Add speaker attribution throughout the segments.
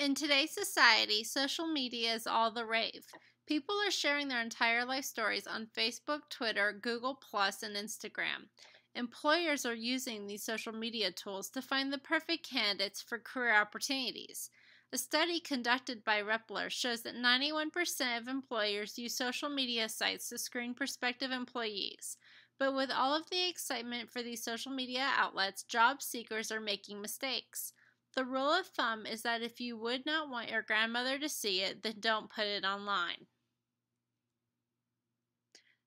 Speaker 1: In today's society, social media is all the rave. People are sharing their entire life stories on Facebook, Twitter, Google, and Instagram. Employers are using these social media tools to find the perfect candidates for career opportunities. A study conducted by Rappler shows that 91% of employers use social media sites to screen prospective employees. But with all of the excitement for these social media outlets, job seekers are making mistakes. The rule of thumb is that if you would not want your grandmother to see it, then don't put it online.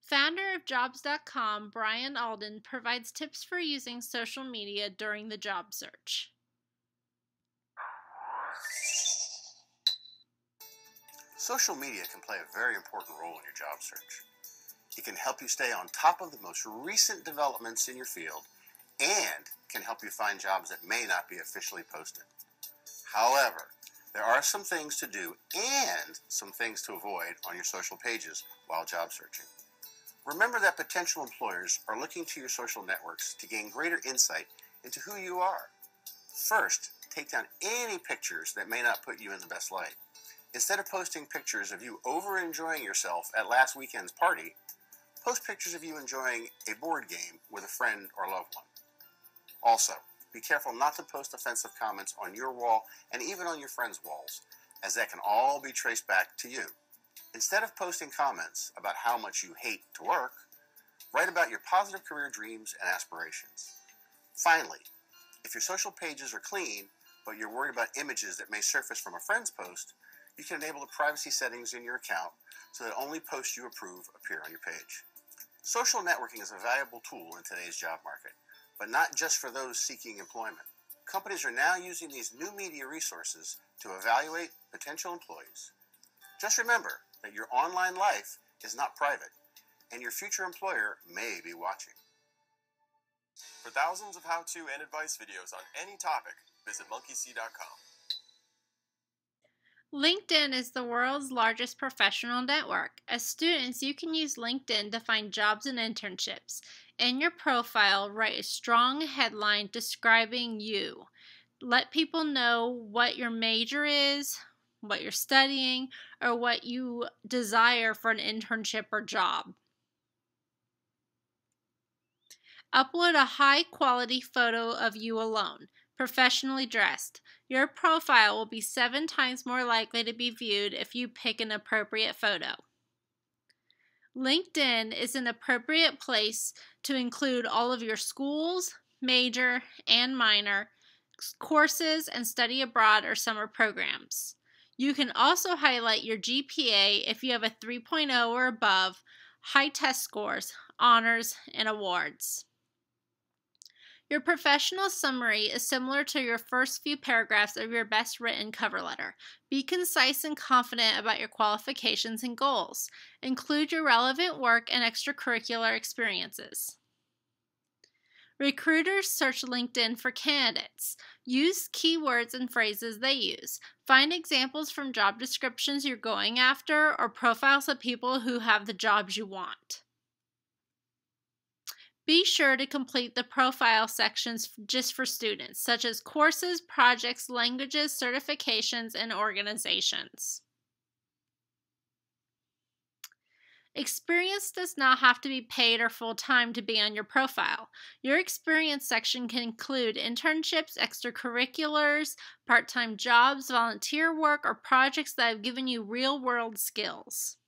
Speaker 1: Founder of Jobs.com, Brian Alden, provides tips for using social media during the job search.
Speaker 2: Social media can play a very important role in your job search. It can help you stay on top of the most recent developments in your field and can help you find jobs that may not be officially posted. However, there are some things to do and some things to avoid on your social pages while job searching. Remember that potential employers are looking to your social networks to gain greater insight into who you are. First, take down any pictures that may not put you in the best light. Instead of posting pictures of you over-enjoying yourself at last weekend's party, post pictures of you enjoying a board game with a friend or loved one. Also, be careful not to post offensive comments on your wall and even on your friends' walls, as that can all be traced back to you. Instead of posting comments about how much you hate to work, write about your positive career dreams and aspirations. Finally, if your social pages are clean, but you're worried about images that may surface from a friend's post, you can enable the privacy settings in your account so that only posts you approve appear on your page. Social networking is a valuable tool in today's job market, but not just for those seeking employment. Companies are now using these new media resources to evaluate potential employees. Just remember that your online life is not private, and your future employer may be watching.
Speaker 3: For thousands of how-to and advice videos on any topic, visit monkeysee.com.
Speaker 1: LinkedIn is the world's largest professional network. As students, you can use LinkedIn to find jobs and internships. In your profile, write a strong headline describing you. Let people know what your major is, what you're studying, or what you desire for an internship or job. Upload a high-quality photo of you alone, professionally dressed. Your profile will be 7 times more likely to be viewed if you pick an appropriate photo. LinkedIn is an appropriate place to include all of your schools, major and minor, courses, and study abroad or summer programs. You can also highlight your GPA if you have a 3.0 or above, high test scores, honors, and awards. Your professional summary is similar to your first few paragraphs of your best written cover letter. Be concise and confident about your qualifications and goals. Include your relevant work and extracurricular experiences. Recruiters search LinkedIn for candidates. Use keywords and phrases they use. Find examples from job descriptions you're going after or profiles of people who have the jobs you want. Be sure to complete the profile sections just for students, such as courses, projects, languages, certifications, and organizations. Experience does not have to be paid or full-time to be on your profile. Your experience section can include internships, extracurriculars, part-time jobs, volunteer work, or projects that have given you real-world skills.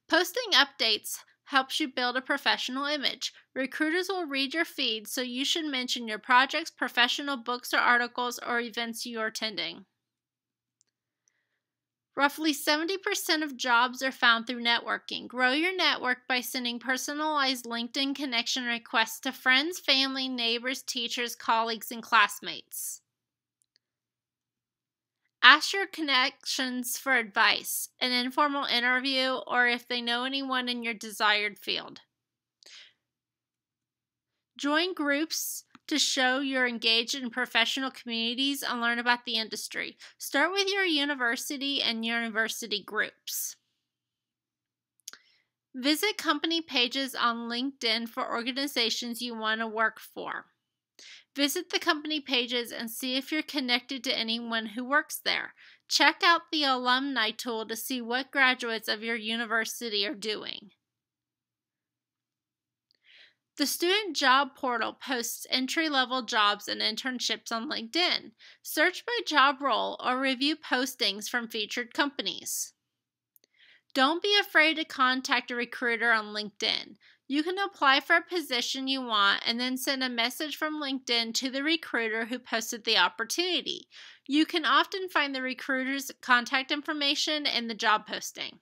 Speaker 1: Posting updates helps you build a professional image. Recruiters will read your feed, so you should mention your projects, professional books or articles, or events you are attending. Roughly 70% of jobs are found through networking. Grow your network by sending personalized LinkedIn connection requests to friends, family, neighbors, teachers, colleagues, and classmates. Ask your connections for advice, an informal interview, or if they know anyone in your desired field. Join groups to show you're engaged in professional communities and learn about the industry. Start with your university and university groups. Visit company pages on LinkedIn for organizations you want to work for. Visit the company pages and see if you're connected to anyone who works there. Check out the alumni tool to see what graduates of your university are doing. The Student Job Portal posts entry-level jobs and internships on LinkedIn. Search by job role or review postings from featured companies. Don't be afraid to contact a recruiter on LinkedIn. You can apply for a position you want and then send a message from LinkedIn to the recruiter who posted the opportunity. You can often find the recruiter's contact information in the job posting.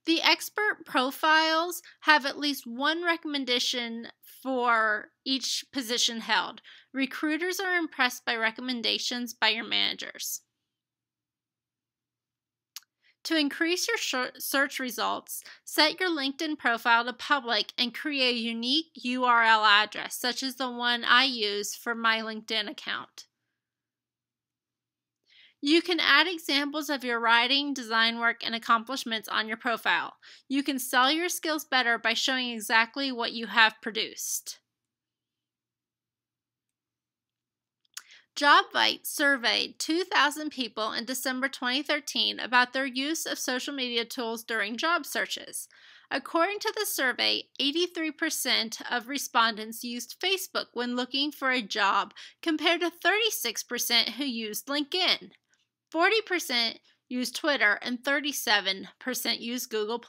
Speaker 1: The expert profiles have at least one recommendation for each position held. Recruiters are impressed by recommendations by your managers. To increase your search results, set your LinkedIn profile to public and create a unique URL address, such as the one I use for my LinkedIn account. You can add examples of your writing, design work, and accomplishments on your profile. You can sell your skills better by showing exactly what you have produced. JobVite surveyed 2,000 people in December 2013 about their use of social media tools during job searches. According to the survey, 83% of respondents used Facebook when looking for a job, compared to 36% who used LinkedIn. 40% used Twitter and 37% used Google+.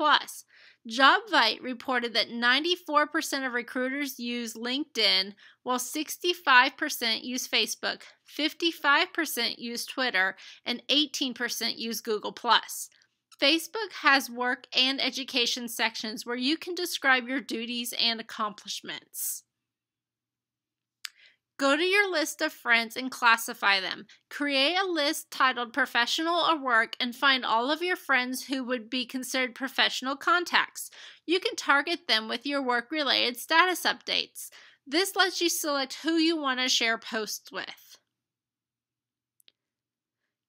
Speaker 1: JobVite reported that 94% of recruiters use LinkedIn, while 65% use Facebook, 55% use Twitter, and 18% use Google+. Facebook has work and education sections where you can describe your duties and accomplishments. Go to your list of friends and classify them. Create a list titled Professional or Work and find all of your friends who would be considered professional contacts. You can target them with your work-related status updates. This lets you select who you want to share posts with.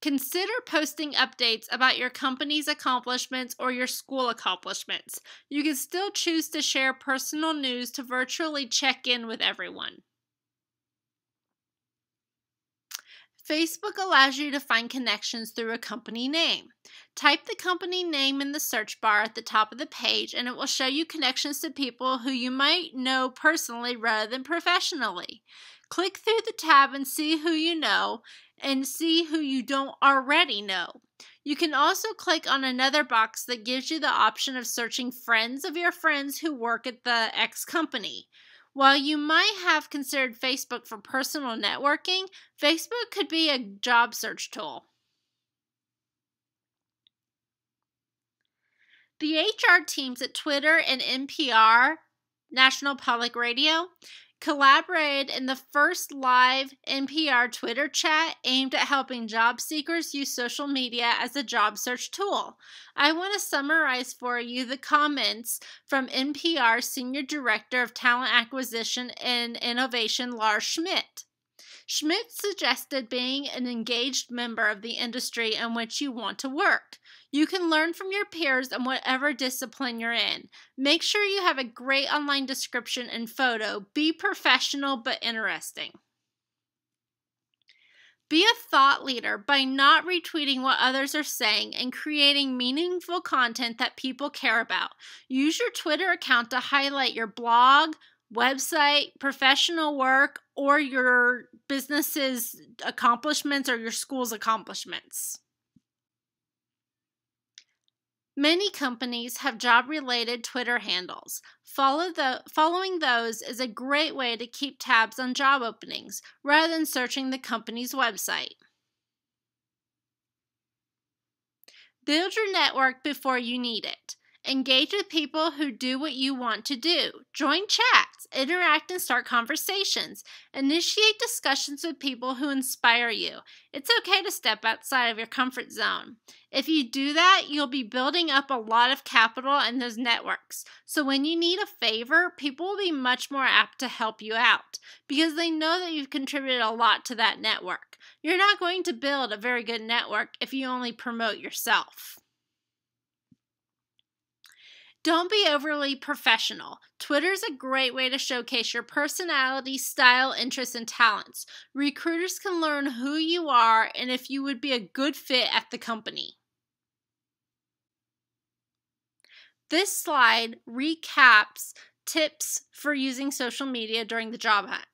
Speaker 1: Consider posting updates about your company's accomplishments or your school accomplishments. You can still choose to share personal news to virtually check in with everyone. Facebook allows you to find connections through a company name. Type the company name in the search bar at the top of the page and it will show you connections to people who you might know personally rather than professionally. Click through the tab and see who you know and see who you don't already know. You can also click on another box that gives you the option of searching friends of your friends who work at the X company. While you might have considered Facebook for personal networking, Facebook could be a job search tool. The HR teams at Twitter and NPR, National Public Radio, collaborated in the first live NPR Twitter chat aimed at helping job seekers use social media as a job search tool. I want to summarize for you the comments from NPR's Senior Director of Talent Acquisition and Innovation, Lars Schmidt. Schmidt suggested being an engaged member of the industry in which you want to work. You can learn from your peers in whatever discipline you're in. Make sure you have a great online description and photo. Be professional but interesting. Be a thought leader by not retweeting what others are saying and creating meaningful content that people care about. Use your Twitter account to highlight your blog, website, professional work, or your business's accomplishments or your school's accomplishments. Many companies have job-related Twitter handles. Following those is a great way to keep tabs on job openings, rather than searching the company's website. Build your network before you need it. Engage with people who do what you want to do. Join chats, interact and start conversations. Initiate discussions with people who inspire you. It's okay to step outside of your comfort zone. If you do that, you'll be building up a lot of capital in those networks. So when you need a favor, people will be much more apt to help you out because they know that you've contributed a lot to that network. You're not going to build a very good network if you only promote yourself. Don't be overly professional. Twitter is a great way to showcase your personality, style, interests, and talents. Recruiters can learn who you are and if you would be a good fit at the company. This slide recaps tips for using social media during the job hunt.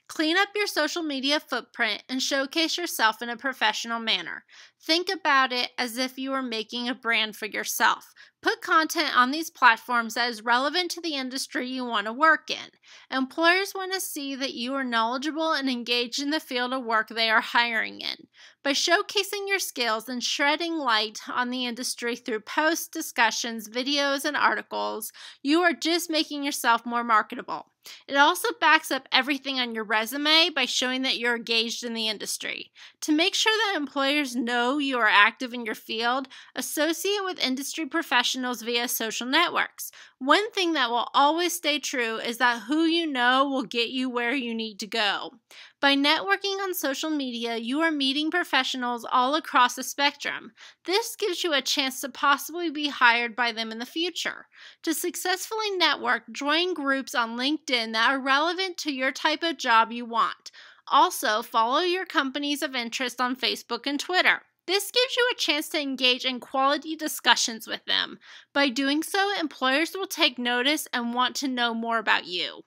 Speaker 1: Clean up your social media footprint and showcase yourself in a professional manner. Think about it as if you were making a brand for yourself. Put content on these platforms that is relevant to the industry you want to work in. Employers want to see that you are knowledgeable and engaged in the field of work they are hiring in. By showcasing your skills and shedding light on the industry through posts, discussions, videos, and articles, you are just making yourself more marketable. It also backs up everything on your resume by showing that you're engaged in the industry. To make sure that employers know you are active in your field, associate with industry professionals via social networks. One thing that will always stay true is that who you know will get you where you need to go. By networking on social media, you are meeting professionals all across the spectrum. This gives you a chance to possibly be hired by them in the future. To successfully network, join groups on LinkedIn that are relevant to your type of job you want. Also, follow your companies of interest on Facebook and Twitter. This gives you a chance to engage in quality discussions with them. By doing so, employers will take notice and want to know more about you.